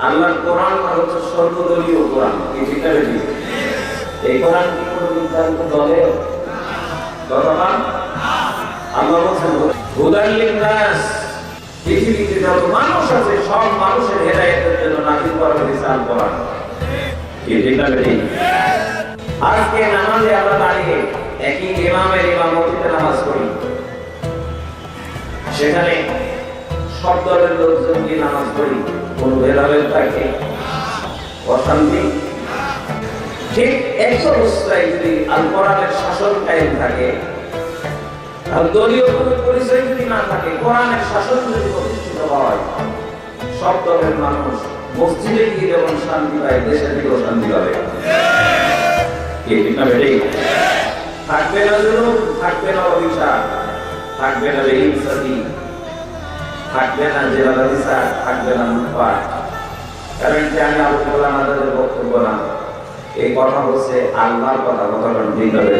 আল্লাহর কোরআন হচ্ছে সর্বদলীয় কোরআন, কি ঠিক না বেশি? এই কোরআন কি কোনো নির্ধারিত দলে কথা? আল্লাহ বলছেন হুদাল লিন্নাস, পৃথিবীতে যত মানুষ আছে সব মানুষের হেদায়েতের জন্য নাযিল করা হয়েছে আল কোরআন, কি ঠিক না বেশি? আজকে নামাজে আমরা দাঁড়িয়ে একই ইমামের ইমামতিতে নামাজ পড়ি, সেখানে সব দলের লোকজন গিয়ে নামাজ পড়ি, কোন ভেদাভেদ থাকে, অশান্তি। ঠিক এক অবস্থায় যদি আল কোরআনের শাসন কায়েম থাকে, আর দলীয় কোন পরিচয় যদি না থাকে, কোরআনের শাসন যদি প্রতিষ্ঠিত হয়, সব দলের মানুষ মসজিদে গিয়ে যেমন শান্তি পায়, দেশে থেকেও শান্তি পাবে, কি ঠিক না বেঠিক? থাকবে না জুলুম, থাকবে না অভিশাপ, থাকবে না বেহিংসাতি, থাকবে না জেলাদারিসা, থাকবে না লুটপাট। কারণ যে আমি আলোচনা করলাম আমাদের বক্তব্য না, এই কথা হচ্ছে আল্লাহর কথা, কথা ঠিক হবে।